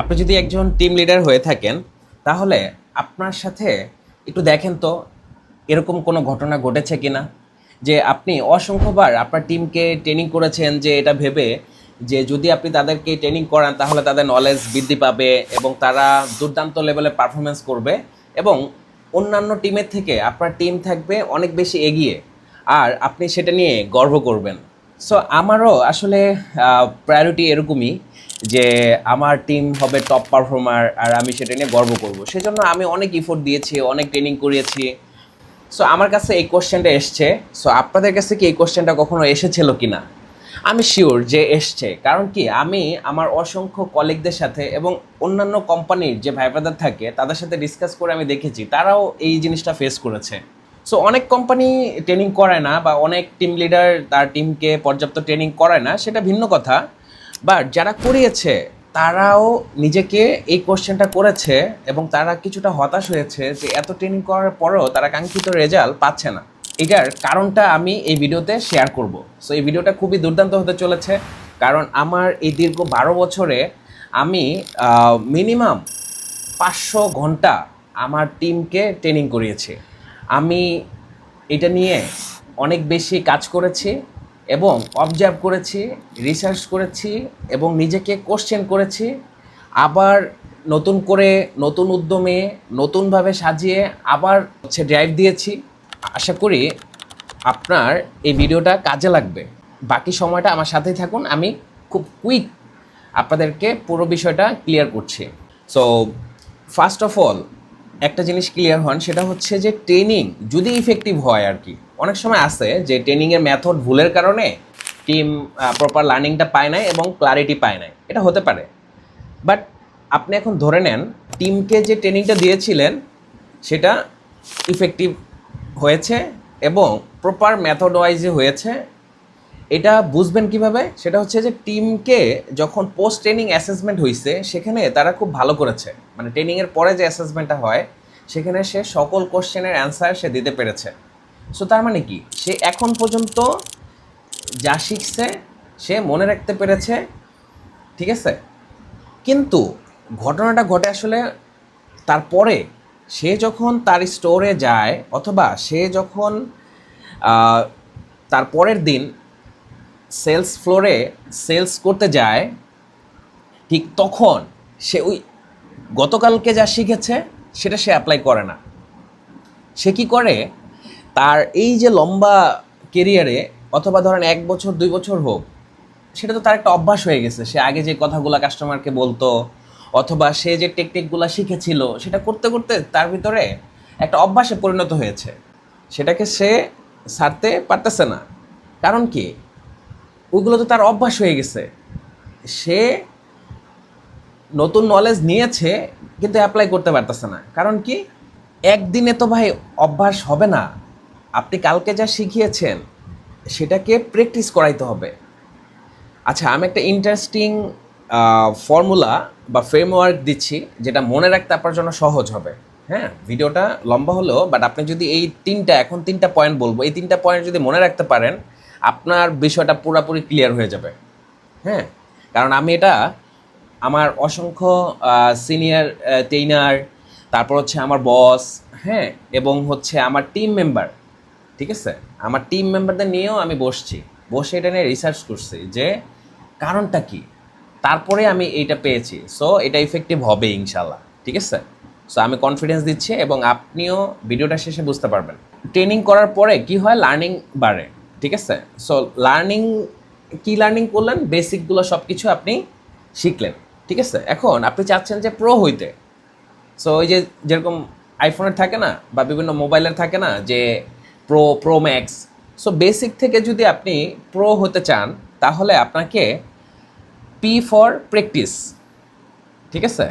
আপনি যদি একজন টিম লিডার হয়ে থাকেন তাহলে আপনার সাথে একটু দেখেন তো এরকম কোনো ঘটনা ঘটেছে কিনা যে আপনি অসংখ্যবার আপনার টিমকে ট্রেনিং করেছেন যে এটা ভেবে যে যদি আপনি তাদেরকে ট্রেনিং করান তাহলে তাদের নলেজ বৃদ্ধি পাবে এবং তারা দুর্দান্ত লেভেলে পারফরমেন্স করবে এবং অন্যান্য টিমের থেকে আপনার টিম থাকবে অনেক বেশি এগিয়ে আর আপনি সেটা নিয়ে গর্ব করবেন। সো আমারও আসলে প্রায়োরিটি এরকমই যে আমার টিম হবে টপ পারফর্মার আর আমি সেটা নিয়ে গর্ব করব, সেজন্য আমি অনেক ইফোর্ট দিয়েছি, অনেক ট্রেনিং করিয়েছি। সো আমার কাছে এই কোশ্চেনটা এসছে। সো আপনাদের কাছে কি এই কোশ্চেনটা কখনো এসেছিল কি না? আমি শিওর যে এসছে, কারণ কি আমি আমার অসংখ্য কলিগদের সাথে এবং অন্যান্য কোম্পানির যে ভাই ব্রাদার থাকে তাদের সাথে ডিসকাস করে আমি দেখেছি তারাও এই জিনিসটা ফেস করেছে। সো অনেক কোম্পানি ট্রেনিং করায় না বা অনেক টিম লিডার তার টিমকে পর্যাপ্ত ট্রেনিং করায় না, সেটা ভিন্ন কথা। বাট যারা করিয়েছে তারাও নিজেকে এই কোশ্চেনটা করেছে এবং তারা কিছুটা হতাশ হয়েছে যে এত ট্রেনিং করার পরেও তারা কাঙ্ক্ষিত রেজাল্ট পাচ্ছে না। এটার কারণটা আমি এই ভিডিওতে শেয়ার করব। সো এই ভিডিওটা খুবই দুর্দান্ত হতে চলেছে, কারণ আমার এই দীর্ঘ 12 বছরে আমি মিনিমাম 500 ঘন্টা আমার টিমকে ট্রেনিং করিয়েছি। আমি এটা নিয়ে অনেক বেশি কাজ করেছি এবং অবজার্ভ করেছি, রিসার্চ করেছি এবং নিজেকে কোশ্চেন করেছি। আবার নতুন করে নতুন উদ্যমে নতুনভাবে সাজিয়ে আবার ড্রাইভ দিয়েছি। আশা করি আপনার এই ভিডিওটা কাজে লাগবে। বাকি সময়টা আমার সাথেই থাকুন, আমি খুব কুইক আপনাদেরকে পুরো বিষয়টা ক্লিয়ার করছি। সো ফার্স্ট অফ অল একটা জিনিস ক্লিয়ার হন, সেটা হচ্ছে যে ট্রেনিং যদি ইফেক্টিভ হয় আর কি, অনেক সময় আছে যে ট্রেনিংয়ের মেথড ভুলের কারণে টিম প্রপার লার্নিংটা পায় নাই এবং ক্লারিটি পায় নাই, এটা হতে পারে। বাট আপনি এখন ধরে নেন টিমকে যে ট্রেনিংটা দিয়েছিলেন সেটা ইফেক্টিভ হয়েছে এবং প্রপার মেথড ওয়াইজে হয়েছে। এটা বুঝবেন কিভাবে? সেটা হচ্ছে যে টিমকে যখন পোস্ট ট্রেনিং অ্যাসেসমেন্ট হয়েছে সেখানে তারা খুব ভালো করেছে, মানে ট্রেনিংয়ের পরে যে অ্যাসেসমেন্টটা হয় সেখানে সে সকল কোশ্চেনের অ্যান্সার সে দিতে পেরেছে। সো তার মানে কি, সে এখন পর্যন্ত যা শিখছে সে মনে রাখতে পেরেছে, ঠিক আছে? কিন্তু ঘটনাটা ঘটে আসলে তারপরে, সে যখন তার স্টোরে যায় অথবা সে যখন তার পরের দিন সেলস ফ্লোরে সেলস করতে যায়, ঠিক তখন সে ওই গতকালকে যা শিখেছে সেটা সে অ্যাপ্লাই করে না। সে কি করে, তার এই যে লম্বা কেরিয়ারে অথবা ধরেন 1 বছর 2 বছর হোক, সেটা তো তার একটা অভ্যাস হয়ে গেছে। সে আগে যে কথাগুলো কাস্টমারকে বলতো অথবা সে যে টেকনিকগুলো শিখেছিল সেটা করতে করতে তার ভিতরে একটা অভ্যাসে পরিণত হয়েছে, সেটাকে সে ছাড়তে পারতেছে না। কারণ কি, ওইগুলো তো তার অভ্যাস হয়ে গেছে। সে নতুন নলেজ নিয়েছে কিন্তু অ্যাপ্লাই করতে পারতেছে না। কারণ কি, একদিনে তো ভাই অভ্যাস হবে না। আপনি কালকে যা শিখিয়েছেন সেটাকে প্র্যাকটিস করাইতে হবে। আচ্ছা, আমি একটা ইন্টারেস্টিং ফর্মুলা বা ফ্রেমওয়ার্ক দিচ্ছি যেটা মনে রাখতে আপনার জন্য সহজ হবে। হ্যাঁ, ভিডিওটা লম্বা হলেও বাট আপনি যদি এই এখন 3টা পয়েন্ট বলবো, এই 3টা পয়েন্ট যদি মনে রাখতে পারেন আপনার বিষয়টা পুরোপুরি ক্লিয়ার হয়ে যাবে। হ্যাঁ, কারণ আমি এটা আমার অসংখ্য সিনিয়র ট্রেনার, তারপর হচ্ছে আমার বস, হ্যাঁ, এবং হচ্ছে আমার টিম মেম্বার, ঠিক আছে, আমার টিম মেম্বারদের নিয়েও আমি বসে এটা নিয়ে রিসার্চ করছি যে কারণটা কি, তারপরে আমি এইটা পেয়েছি। সো এটা ইফেক্টিভ হবে ইনশাল্লাহ, ঠিক আছে? সো আমি কনফিডেন্স দিচ্ছি এবং আপনিও ভিডিওটা শেষে বুঝতে পারবেন। ট্রেনিং করার পরে কি হয়, লার্নিং বাড়ে, ঠিক আছে? সো লার্নিং করলেন, বেসিকগুলো সব কিছু আপনি শিখলেন, ঠিক আছে? এখন আপনি চাচ্ছেন যে প্রো হইতে। সো ওই যে যেরকম আইফোনের থাকে না বা বিভিন্ন মোবাইলের থাকে না যে প্রো ম্যাক্স, সো বেসিক থেকে যদি আপনি প্রো হতে চান তাহলে আপনাকে পি ফর প্র্যাকটিস, ঠিক আছে?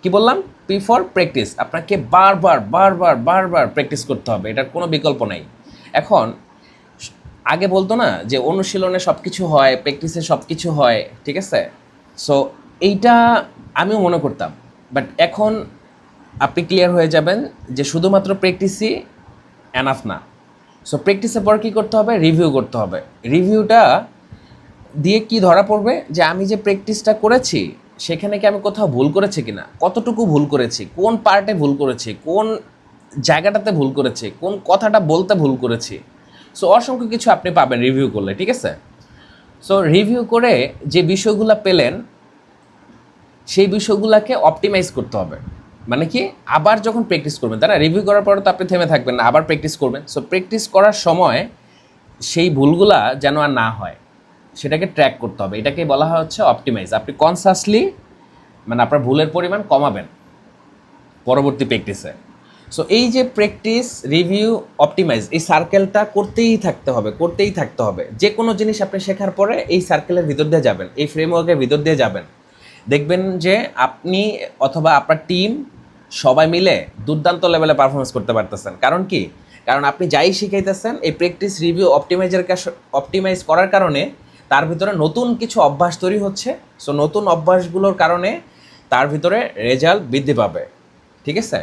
কি বললাম? P for practice. আপনাকে বারবার বারবার বারবার প্র্যাকটিস করতে হবে, এটার কোনো বিকল্প নাই। এখন আগে বলতো না যে অনুশীলনে সব কিছু হয়, প্র্যাকটিসে সব কিছু হয়, ঠিক আছে? সো এইটা আমিও মনে করতাম, বাট এখন আপনি ক্লিয়ার হয়ে যাবেন যে শুধুমাত্র প্র্যাকটিসই এনাফ না। সো প্র্যাকটিসের পর কী করতে হবে, রিভিউ করতে হবে। রিভিউটা দিয়ে কি ধরা পড়বে যে আমি যে প্র্যাকটিসটা করেছি সেখানে কি আমি কোথাও ভুল করেছি কিনা, কতটুকু ভুল করেছি, কোন পার্টে ভুল করেছি, কোন জায়গাটাতে ভুল করেছি, কোন কথাটা বলতে ভুল করেছি। সো অসংখ্য কিছু আপনি পাবেন রিভিউ করলে, ঠিক আছে? সো রিভিউ করে যে বিষয়গুলো পেলেন সেই বিষয়গুলোকে অপটিমাইজ করতে হবে। মানে কি, আবার যখন প্র্যাকটিস করবেন, তাই না, রিভিউ করার পরে তো আপনি থেমে থাকবেন না, আবার প্র্যাকটিস করবেন। সো প্র্যাকটিস করার সময় সেই ভুলগুলা যেন আর না হয় সেটাকে ট্র্যাক করতে হবে। এটাকেই বলা হয় হচ্ছে অপটিমাইজ। আপনি কনসাসলি মানে আপনার ভুলের পরিমাণ কমাবেন পরবর্তী প্র্যাকটিসে। সো এই যে প্র্যাকটিস, রিভিউ, অপটিমাইজ, এই সার্কেলটা করতেই থাকতে হবে, করতেই থাকতে হবে। যে কোনো জিনিস আপনি শেখার পরে এই সার্কেলের ভিতর দিয়ে যাবেন, এই ফ্রেমওয়ার্কের ভিতর দিয়ে যাবেন, দেখবেন যে আপনি অথবা আপনার টিম সবাই মিলে দুর্দান্ত লেভেলে পারফরমেন্স করতে পারতেছেন। কারণ কি, কারণ আপনি যাই শিখাইতেছেন এই প্র্যাকটিস, রিভিউ, অপটিমাইজ করার কারণে তার ভিতরে নতুন কিছু অভ্যাস তৈরি হচ্ছে। সো নতুন অভ্যাসগুলোর কারণে তার ভিতরে রেজাল্ট বৃদ্ধি পাবে, ঠিক আছে?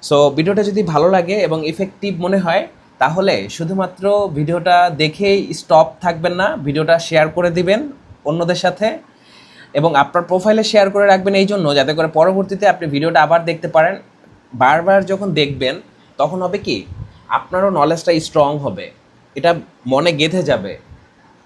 সো ভিডিওটা যদি ভালো লাগে এবং ইফেক্টিভ মনে হয় তাহলে শুধুমাত্র ভিডিওটা দেখেই স্টপ থাকবেন না, ভিডিওটা শেয়ার করে দিবেন অন্যদের সাথে এবং আপনার প্রোফাইলে শেয়ার করে রাখবেন এই জন্য যাতে করে পরবর্তীতে আপনি ভিডিওটা আবার দেখতে পারেন। বারবার যখন দেখবেন তখন হবে কি, আপনারও নলেজটা স্ট্রং হবে, এটা মনে গেঁথে যাবে,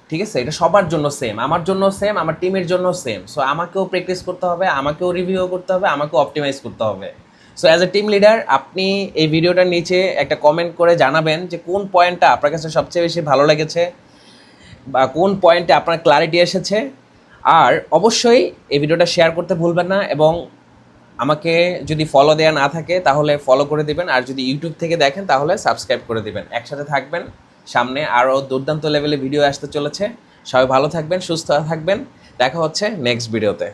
ঠিক আছে? এটা সবার জন্য সেম, আমার জন্য সেম, আমার টিমের জন্য সেম। সো আমাকেও প্র্যাকটিস করতে হবে, আমাকেও রিভিউ করতে হবে, আমাকেও অপটিমাইজ করতে হবে। So as a team leader আপনি এই ভিডিওটার নিচে একটা কমেন্ট করে জানাবেন যে কোন পয়েন্টটা আপনার কাছে সবচেয়ে বেশি ভালো লেগেছে বা কোন পয়েন্টে আপনার ক্লারিটি এসেছে। আর অবশ্যই এই ভিডিওটা শেয়ার করতে ভুলবেন না এবং আমাকে যদি ফলো দেওয়া না থাকে তাহলে ফলো করে দিবেন, আর যদি ইউটিউব থেকে দেখেন তাহলে সাবস্ক্রাইব করে দিবেন। একসাথে থাকবেন, সামনে আরও দুর্দান্ত লেভেলে ভিডিও আসতে চলেছে। সবাই ভালো থাকবেন, সুস্থ থাকবেন, দেখা হচ্ছে নেক্সট ভিডিওতে।